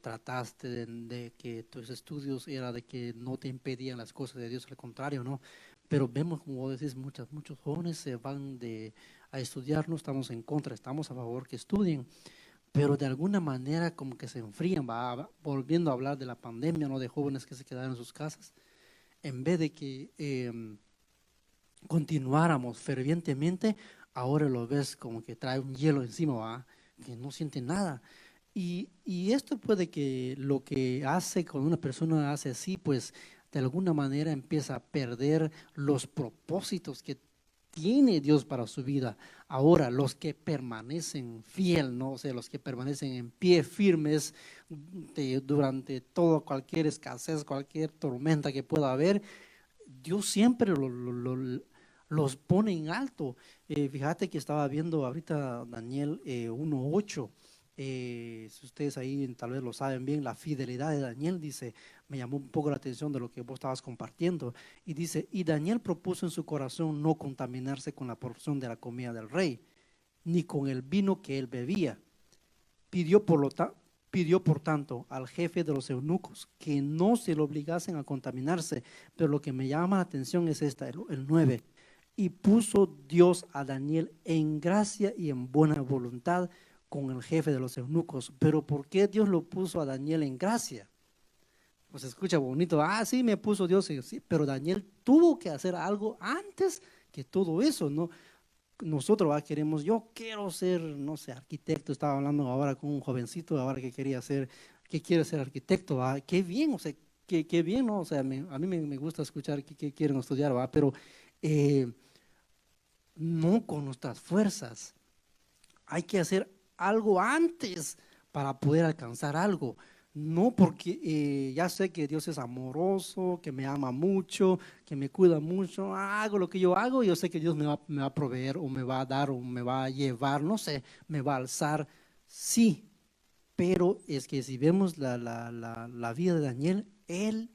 trataste de que tus estudios era de que no te impedían las cosas de Dios, al contrario, ¿no? Pero vemos, como vos decís, muchos jóvenes se van a estudiar, no estamos en contra, estamos a favor que estudien, pero de alguna manera como que se enfrían, va, volviendo a hablar de la pandemia, ¿no? De jóvenes que se quedaron en sus casas, en vez de que continuáramos fervientemente, ahora lo ves como que trae un hielo encima, ¿va? Que no siente nada. Y esto puede que lo que hace cuando una persona hace así, pues de alguna manera empieza a perder los propósitos que tiene Dios para su vida. Ahora, los que permanecen fiel, ¿no? O sea, los que permanecen en pie firmes durante todo, cualquier escasez, cualquier tormenta que pueda haber, Dios siempre los pone en alto. Fíjate que estaba viendo ahorita Daniel 1:8. Si ustedes ahí tal vez lo saben bien, la fidelidad de Daniel, dice, me llamó un poco la atención de lo que vos estabas compartiendo. Y dice, y Daniel propuso en su corazón no contaminarse con la porción de la comida del rey, ni con el vino que él bebía. Pidió por tanto al jefe de los eunucos que no se lo obligasen a contaminarse. Pero lo que me llama la atención es el 9. Y puso Dios a Daniel en gracia y en buena voluntad con el jefe de los eunucos. Pero ¿por qué Dios lo puso a Daniel en gracia? Pues se escucha bonito, sí, me puso Dios, sí, pero Daniel tuvo que hacer algo antes que todo eso, ¿no? Nosotros queremos, yo quiero ser, no sé, arquitecto. Estaba hablando ahora con un jovencito ahora que quería ser, que quiere ser arquitecto, qué bien, o sea, qué bien, ¿no? O sea, a mí me gusta escuchar que quieren estudiar, pero no con nuestras fuerzas. Hay que hacer algo antes para poder alcanzar algo. No porque ya sé que Dios es amoroso, que me ama mucho, que me cuida mucho, hago lo que yo hago, yo sé que Dios me va a proveer o me va a dar o me va a llevar, no sé, me va a alzar. Sí, pero es que si vemos la vida de Daniel, él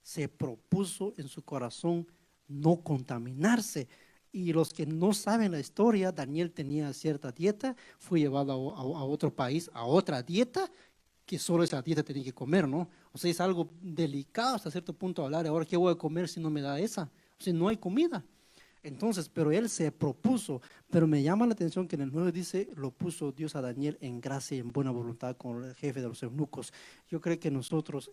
se propuso en su corazón no contaminarse. Y los que no saben la historia, Daniel tenía cierta dieta, fue llevado a otro país, a otra dieta, que solo esa dieta tenía que comer, ¿no? O sea, es algo delicado hasta cierto punto hablar, ahora, ¿qué voy a comer si no me da esa? O sea, no hay comida. Entonces, pero él se propuso, pero me llama la atención que en el 9 dice, lo puso Dios a Daniel en gracia y en buena voluntad con el jefe de los eunucos. Yo creo que nosotros,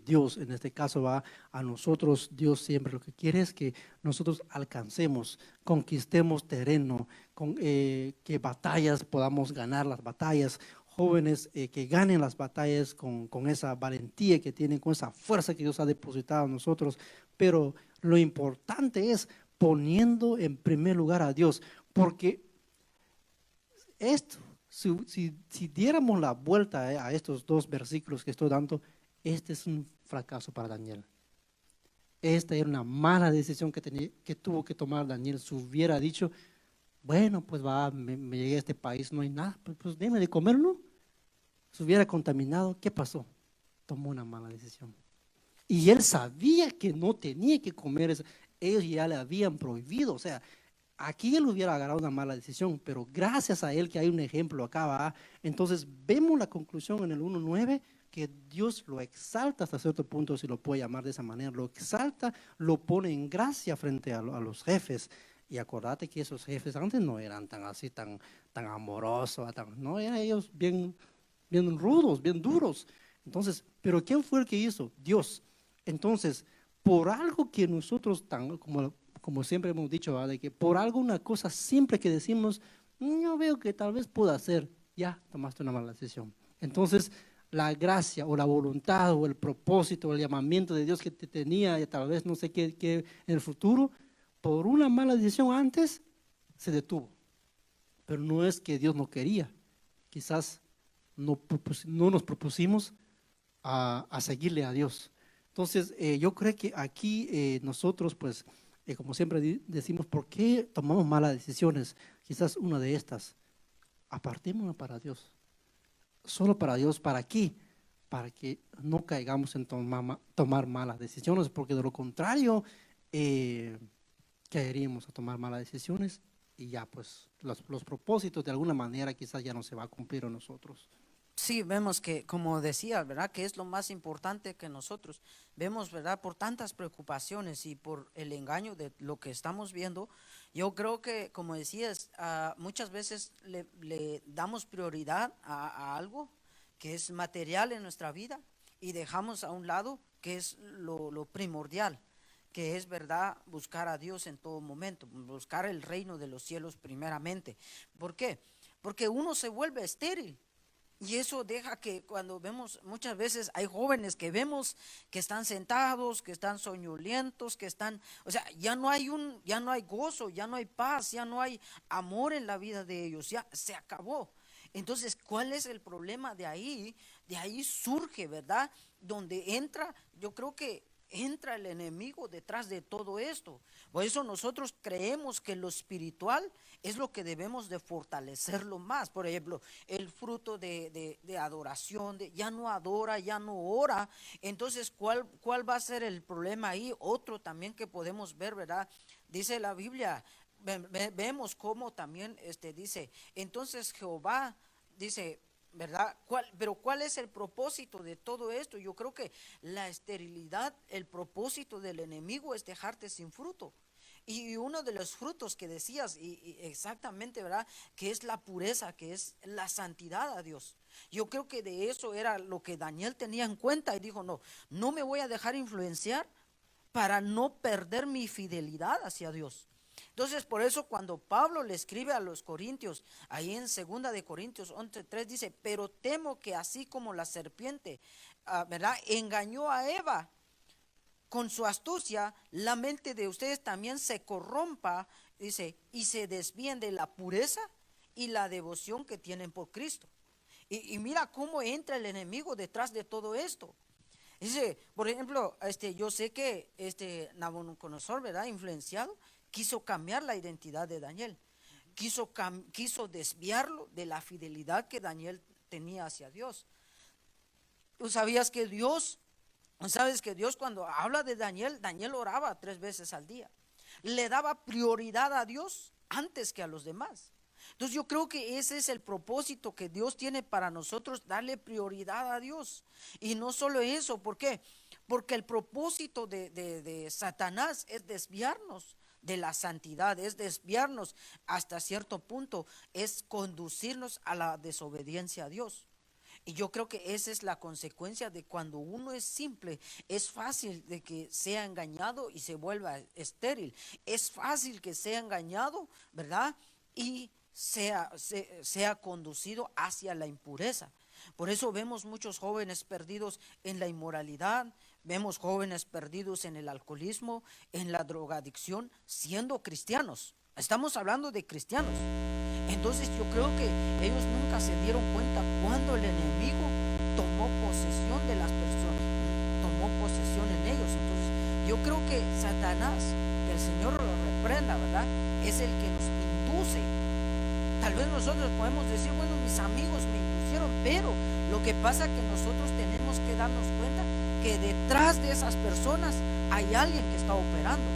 Dios en este caso va a nosotros, Dios siempre lo que quiere es que nosotros alcancemos, conquistemos terreno, que batallas podamos ganar las batallas, jóvenes que ganen las batallas con esa valentía que tienen, con esa fuerza que Dios ha depositado en nosotros, pero lo importante es poniendo en primer lugar a Dios, porque esto, si diéramos la vuelta a estos dos versículos que estoy dando, este es un fracaso para Daniel. Esta era una mala decisión que tuvo que tomar Daniel. Si hubiera dicho, bueno, pues me llegué a este país, no hay nada, pues déme de comer, ¿no? Se hubiera contaminado, ¿qué pasó? Tomó una mala decisión. Y él sabía que no tenía que comer eso. Ellos ya le habían prohibido. O sea, aquí él hubiera agarrado una mala decisión, pero gracias a él que hay un ejemplo acá, ¿va? Entonces vemos la conclusión en el 1.9, que Dios lo exalta hasta cierto punto, si lo puede llamar de esa manera, lo exalta, lo pone en gracia frente a los jefes. Y acordate que esos jefes antes no eran tan así, tan amorosos, no, eran ellos bien rudos, bien duros. Entonces, pero ¿quién fue el que hizo? Dios. Entonces, por algo que nosotros, como siempre hemos dicho, ¿verdad? De que por algo, una cosa siempre que decimos, yo veo que tal vez pueda hacer, ya tomaste una mala decisión. Entonces, la gracia o la voluntad o el propósito o el llamamiento de Dios que te tenía, y tal vez no sé qué en el futuro, por una mala decisión antes, se detuvo. Pero no es que Dios no quería, quizás no nos propusimos a seguirle a Dios. Entonces, yo creo que aquí nosotros, pues, como siempre decimos, ¿por qué tomamos malas decisiones? Quizás una de estas, apartémonos para Dios, solo para Dios. ¿Para qué? Para que no caigamos en tomar malas decisiones, porque de lo contrario, caeríamos a tomar malas decisiones y ya pues los propósitos de alguna manera quizás ya no se va a cumplir a nosotros. Sí, vemos que, como decía, ¿verdad? Que es lo más importante que nosotros vemos, ¿verdad? Por tantas preocupaciones y por el engaño de lo que estamos viendo, yo creo que, como decías, muchas veces le damos prioridad a algo que es material en nuestra vida y dejamos a un lado que es lo primordial, que es, ¿verdad?, buscar a Dios en todo momento, buscar el reino de los cielos primeramente. ¿Por qué? Porque uno se vuelve estéril. Y eso deja que cuando vemos, muchas veces hay jóvenes que vemos que están sentados, que están soñolientos, que están, o sea, ya no hay gozo, ya no hay paz, ya no hay amor en la vida de ellos, ya se acabó. Entonces, ¿cuál es el problema de ahí? De ahí surge, ¿verdad? Donde entra, yo creo que entra el enemigo detrás de todo esto. Por eso nosotros creemos que lo espiritual es lo que debemos de fortalecerlo más. Por ejemplo, el fruto de adoración, ya no adora, ya no ora. Entonces, ¿cuál va a ser el problema ahí? Otro también que podemos ver, ¿verdad? Dice la Biblia, vemos cómo también dice, entonces Jehová dice, ¿verdad? Pero ¿cuál es el propósito de todo esto? Yo creo que la esterilidad, el propósito del enemigo es dejarte sin fruto. Y uno de los frutos que decías, y exactamente, ¿verdad? Que es la pureza, que es la santidad a Dios. Yo creo que de eso era lo que Daniel tenía en cuenta y dijo, no, no me voy a dejar influenciar para no perder mi fidelidad hacia Dios. Entonces, por eso cuando Pablo le escribe a los corintios, ahí en 2 Corintios 11:3 dice, pero temo que así como la serpiente, ¿verdad? Engañó a Eva con su astucia, la mente de ustedes también se corrompa, dice, y se desvíen de la pureza y la devoción que tienen por Cristo. Y mira cómo entra el enemigo detrás de todo esto. Dice, por ejemplo, yo sé que Nabucodonosor, ¿verdad? Influenciado, quiso cambiar la identidad de Daniel. Quiso desviarlo de la fidelidad que Daniel tenía hacia Dios. Tú sabes que Dios cuando habla de Daniel, Daniel oraba 3 veces al día. Le daba prioridad a Dios antes que a los demás. Entonces yo creo que ese es el propósito que Dios tiene para nosotros, darle prioridad a Dios. Y no solo eso, ¿por qué? Porque el propósito de Satanás es desviarnos de la santidad, es desviarnos hasta cierto punto, es conducirnos a la desobediencia a Dios. Y yo creo que esa es la consecuencia de cuando uno es simple. Es fácil de que sea engañado y se vuelva estéril. Es fácil que sea engañado, ¿verdad? Y sea conducido hacia la impureza. Por eso vemos muchos jóvenes perdidos en la inmoralidad, vemos jóvenes perdidos en el alcoholismo, en la drogadicción, siendo cristianos. Estamos hablando de cristianos. Entonces yo creo que ellos nunca se dieron cuenta cuando el enemigo tomó posesión de las personas, tomó posesión en ellos. Entonces yo creo que Satanás, que el Señor lo reprenda, ¿verdad? Es el que nos induce. Tal vez nosotros podemos decir, bueno, mis amigos me inducieron, pero lo que pasa es que nosotros tenemos que darnos cuenta que detrás de esas personas hay alguien que está operando.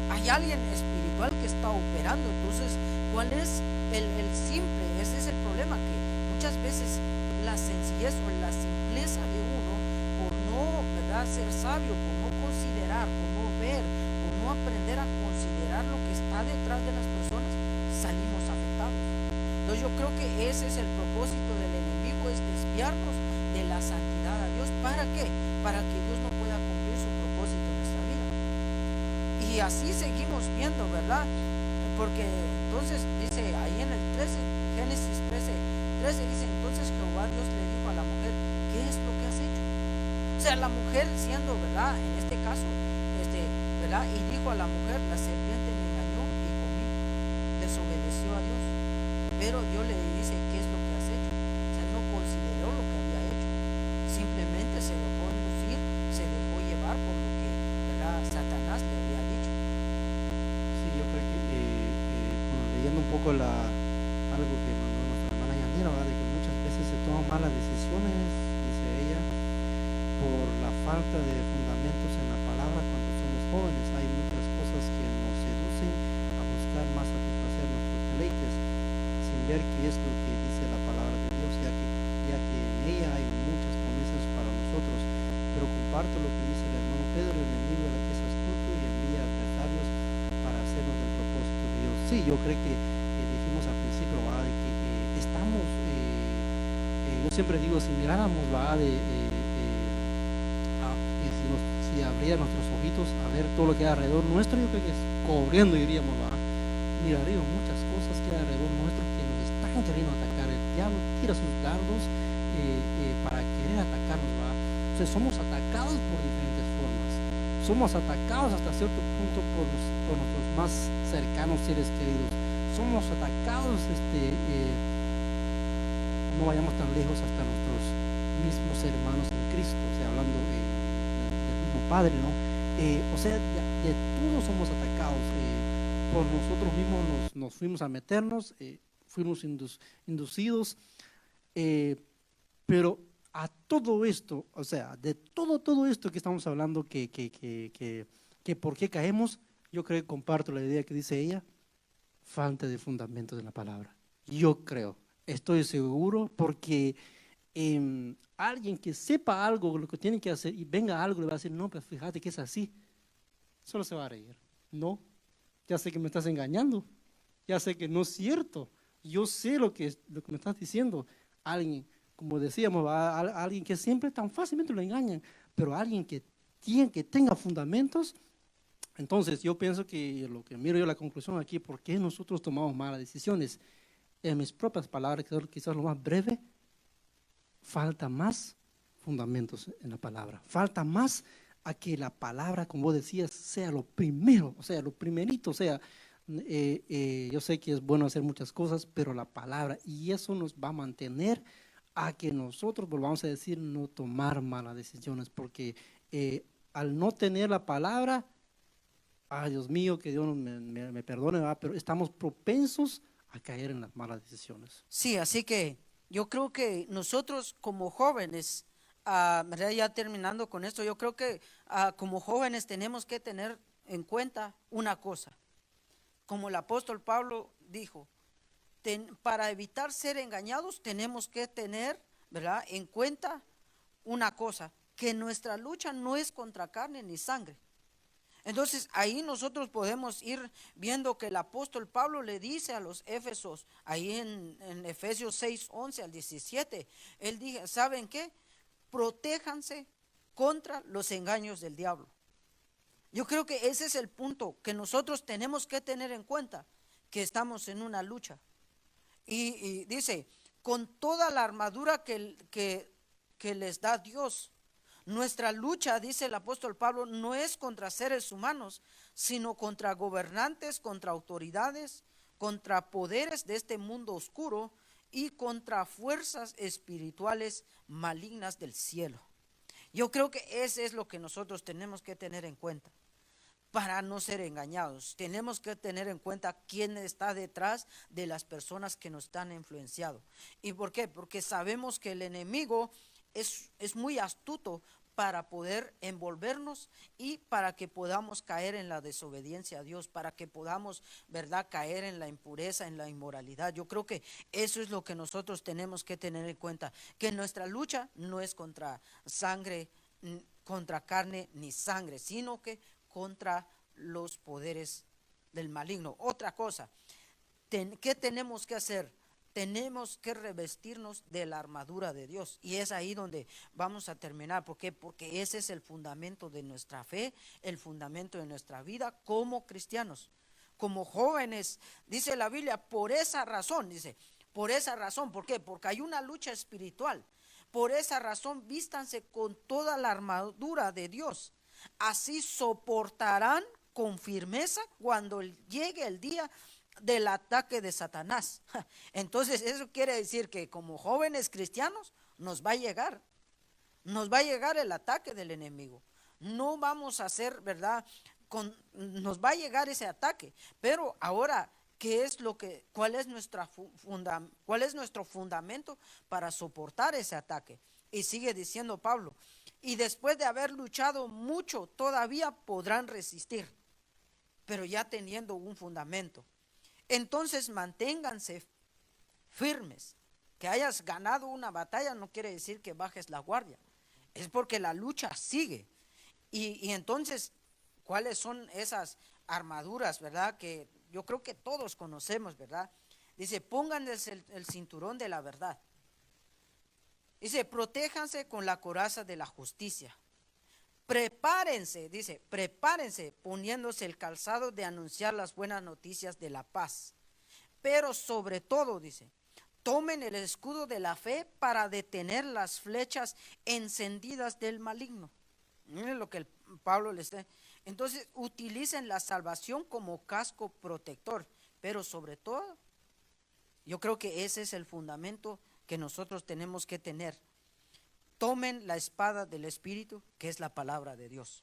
Hay alguien espiritual que está operando. Entonces, ¿cuál es el simple? Ese es el problema, que muchas veces la sencillez o la simpleza de uno, por no, ¿verdad?, ser sabio, por no considerar, por no ver, por no aprender a considerar lo que está detrás de las personas, salimos afectados. Entonces yo creo que ese es el propósito del enemigo, es desviarnos de la santidad a Dios. ¿Para qué? Para que Dios no pueda cumplir su propósito en nuestra vida. Y así seguimos viendo, ¿verdad? Porque entonces dice ahí en el 13, Génesis 13 dice, entonces Jehová Dios le dijo a la mujer, ¿qué es lo que has hecho? O sea, la mujer siendo, ¿verdad?, en este caso, ¿verdad? Y dijo a la mujer, la serpiente me engañó y comí, desobedeció a Dios. Pero Dios le dice, ¿qué es lo que has hecho? O sea, no consideró lo que había hecho, simplemente se dejó inducir, se dejó llevar por lo que, ¿verdad?, Satanás le había dicho. Sí, yo creo que bueno, leyendo un poco algo que mandó nuestra hermana Yanira, ¿verdad? De que muchas veces se toman malas decisiones, dice ella, por la falta de fundamentos en la palabra cuando somos jóvenes. Hay muchas cosas que nos seducen a buscar más satisfacer nuestros deleites, sin ver qué es lo que dice la palabra de Dios, ya que en ella hay muchas promesas para nosotros. Pero comparto lo que dice el hermano Pedro, el enemigo de la que es astuto y envía adversarios para hacernos del propósito de Dios. Sí, yo creo que dijimos al principio, ¿verdad?, de que estamos, yo siempre digo, si miráramos, ¿verdad?, si abriera nuestros ojitos a ver todo lo que hay alrededor nuestro, yo creo que corriendo iríamos, ¿verdad? Miraríamos muchas cosas que hay alrededor nuestro que nos están queriendo atacar. El diablo tira sus dardos para querer atacarnos, ¿verdad? O sea, somos atacados por diferentes formas. Somos atacados hasta cierto punto por nuestros más cercanos seres queridos. Somos atacados, no vayamos tan lejos, hasta nuestros mismos hermanos en Cristo, o sea, hablando del mismo Padre, ¿no? O sea, de todos somos atacados. Por nosotros mismos nos fuimos a meternos, fuimos inducidos, pero a todo esto, o sea, de todo esto que estamos hablando, que por qué caemos, yo creo que comparto la idea que dice ella, falta de fundamentos en la palabra. Yo creo, estoy seguro, porque alguien que sepa algo, lo que tiene que hacer, y venga algo, le va a decir, no, pues fíjate que es así. Solo se va a reír. No, ya sé que me estás engañando, ya sé que no es cierto, yo sé lo que me estás diciendo. Alguien, como decíamos, alguien que siempre tan fácilmente lo engañan, pero alguien que tenga fundamentos. Entonces yo pienso que lo que miro yo la conclusión aquí, ¿por qué nosotros tomamos malas decisiones? En mis propias palabras, quizás lo más breve, falta más fundamentos en la palabra, falta más a que la palabra, como vos decías, sea lo primero, o sea, lo primerito, o sea, yo sé que es bueno hacer muchas cosas, pero la palabra, y eso nos va a mantener a que nosotros volvamos a decir no tomar malas decisiones, porque al no tener la palabra, ay Dios mío, que Dios me perdone, ¿verdad? Pero estamos propensos a caer en las malas decisiones. Sí, así que yo creo que nosotros como jóvenes, ¿verdad? Ya terminando con esto, yo creo que como jóvenes tenemos que tener en cuenta una cosa. Como el apóstol Pablo dijo, para evitar ser engañados tenemos que tener, ¿verdad?, en cuenta una cosa, que nuestra lucha no es contra carne ni sangre. Entonces ahí nosotros podemos ir viendo que el apóstol Pablo le dice a los Éfesos, ahí en Efesios 6, 11 al 17, él dice, ¿saben qué? Protéjanse contra los engaños del diablo. Yo creo que ese es el punto que nosotros tenemos que tener en cuenta, que estamos en una lucha. Y dice, con toda la armadura que les da Dios. Nuestra lucha, dice el apóstol Pablo, no es contra seres humanos, sino contra gobernantes, contra autoridades, contra poderes de este mundo oscuro y contra fuerzas espirituales malignas del cielo. Yo creo que ese es lo que nosotros tenemos que tener en cuenta para no ser engañados. Tenemos que tener en cuenta quién está detrás de las personas que nos están influenciando. ¿Y por qué? Porque sabemos que el enemigo es muy astuto para poder envolvernos y para que podamos caer en la desobediencia a Dios, para que podamos, ¿verdad?, caer en la impureza, en la inmoralidad. Yo creo que eso es lo que nosotros tenemos que tener en cuenta, que nuestra lucha no es contra sangre, contra carne ni sangre, sino que contra los poderes del maligno. Otra cosa, ¿qué tenemos que hacer? Tenemos que revestirnos de la armadura de Dios. Y es ahí donde vamos a terminar. ¿Por qué? Porque ese es el fundamento de nuestra fe, el fundamento de nuestra vida como cristianos, como jóvenes. Dice la Biblia, por esa razón, dice, por esa razón. ¿Por qué? Porque hay una lucha espiritual. Por esa razón, vístanse con toda la armadura de Dios. Así soportarán con firmeza cuando llegue el día del ataque de Satanás. Entonces eso quiere decir que como jóvenes cristianos nos va a llegar el ataque del enemigo. No vamos a hacer, ¿verdad? Nos va a llegar ese ataque, pero ahora, cuál es nuestro fundamento para soportar ese ataque? Y sigue diciendo Pablo, y después de haber luchado mucho, todavía podrán resistir, pero ya teniendo un fundamento. Entonces manténganse firmes. Que hayas ganado una batalla no quiere decir que bajes la guardia. Es porque la lucha sigue. Y entonces, ¿cuáles son esas armaduras, verdad? Que yo creo que todos conocemos, ¿verdad? Dice, pónganse el cinturón de la verdad. Dice, protéjanse con la coraza de la justicia. Prepárense, dice, prepárense poniéndose el calzado de anunciar las buenas noticias de la paz. Pero sobre todo, dice, tomen el escudo de la fe para detener las flechas encendidas del maligno. Miren lo que Pablo les da. Entonces, utilicen la salvación como casco protector, pero sobre todo, yo creo que ese es el fundamento que nosotros tenemos que tener. Tomen la espada del Espíritu, que es la palabra de Dios.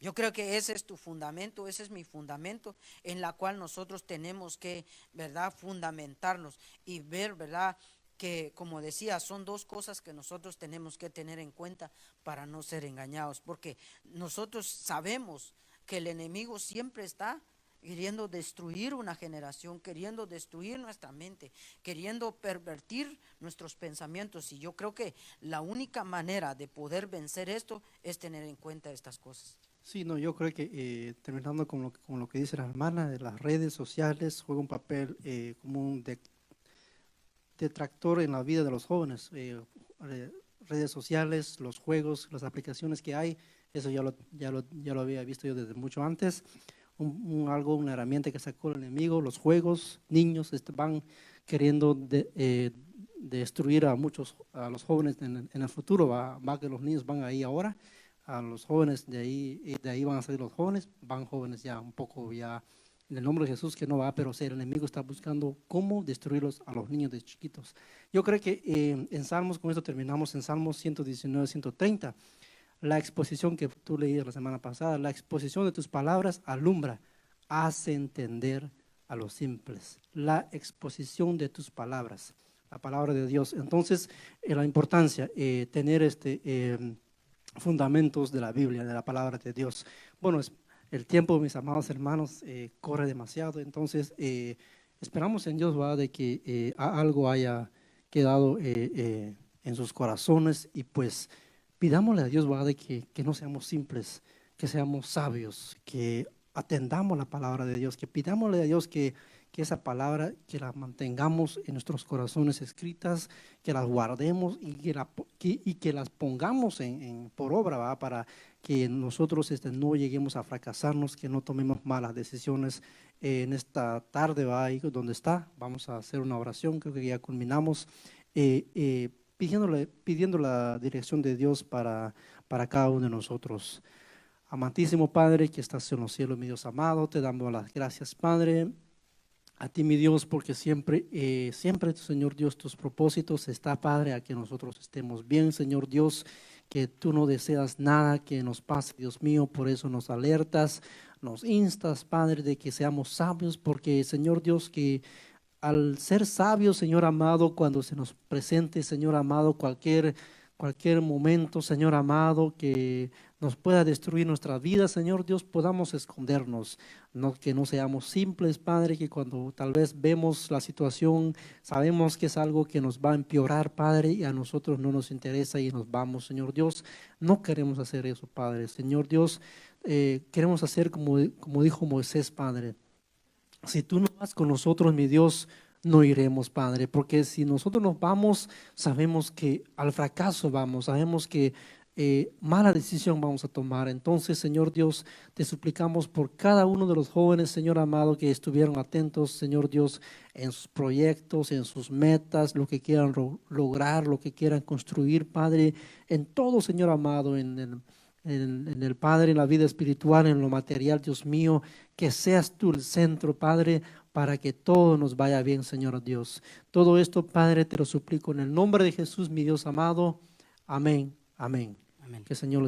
Yo creo que ese es tu fundamento, ese es mi fundamento, en la cual nosotros tenemos que, ¿verdad?, fundamentarnos y ver, ¿verdad?, que, como decía, son dos cosas que nosotros tenemos que tener en cuenta para no ser engañados, porque nosotros sabemos que el enemigo siempre está queriendo destruir una generación, queriendo destruir nuestra mente, queriendo pervertir nuestros pensamientos. Y yo creo que la única manera de poder vencer esto es tener en cuenta estas cosas. Sí, no, yo creo que terminando con lo que dice la hermana, de las redes sociales juega un papel como un detractor en la vida de los jóvenes. Redes sociales, los juegos, las aplicaciones que hay, eso ya lo había visto yo desde mucho antes. Una herramienta que sacó el enemigo, los juegos, niños van queriendo destruir a los jóvenes en el futuro, va que los niños van ahí ahora, a los jóvenes de ahí van a salir los jóvenes, van jóvenes ya un poco ya en el nombre de Jesús que no va, pero el enemigo está buscando cómo destruirlos a los niños de chiquitos. Yo creo que en Salmos, con esto terminamos, en Salmos 119, 130, la exposición que tú leías la semana pasada, la exposición de tus palabras alumbra, hace entender a los simples. La exposición de tus palabras, la palabra de Dios. Entonces, la importancia, tener fundamentos de la Biblia, de la palabra de Dios. Bueno, el tiempo, mis amados hermanos, corre demasiado, entonces esperamos en Dios, ¿verdad?, de que algo haya quedado en sus corazones y pues pidámosle a Dios, ¿verdad?, de que no seamos simples, que seamos sabios, que atendamos la palabra de Dios, que pidámosle a Dios que esa palabra, que la mantengamos en nuestros corazones escritas, que las guardemos y que las pongamos por obra, ¿verdad?, para que nosotros no lleguemos a fracasarnos, que no tomemos malas decisiones. En esta tarde, ¿verdad?, ahí donde está, vamos a hacer una oración, creo que ya culminamos, pidiendo la dirección de Dios para cada uno de nosotros. Amantísimo Padre que estás en los cielos, mi Dios amado, te damos las gracias, Padre, a ti, mi Dios, porque siempre, Señor Dios, tus propósitos está, Padre, a que nosotros estemos bien, Señor Dios, que tú no deseas nada que nos pase, Dios mío, por eso nos alertas, nos instas, Padre, de que seamos sabios, porque, Señor Dios, que al ser sabios, Señor amado, cuando se nos presente, Señor amado, cualquier momento, Señor amado, que nos pueda destruir nuestra vida, Señor Dios, podamos escondernos, que no seamos simples, Padre, que cuando tal vez vemos la situación, sabemos que es algo que nos va a empeorar, Padre, y a nosotros no nos interesa y nos vamos, Señor Dios, no queremos hacer eso, Padre, Señor Dios, queremos hacer como dijo Moisés, Padre, si tú no vas con nosotros, mi Dios, no iremos, Padre, porque si nosotros nos vamos, sabemos que al fracaso vamos, sabemos que mala decisión vamos a tomar. Entonces, Señor Dios, te suplicamos por cada uno de los jóvenes, Señor amado, que estuvieron atentos, Señor Dios, en sus proyectos, en sus metas, lo que quieran lograr, lo que quieran construir, Padre, en todo, Señor amado, en el Padre, en la vida espiritual, en lo material, Dios mío, que seas tú el centro, Padre, para que todo nos vaya bien, Señor Dios. Todo esto, Padre, te lo suplico en el nombre de Jesús, mi Dios amado. Amén, amén. Amén. Que el Señor les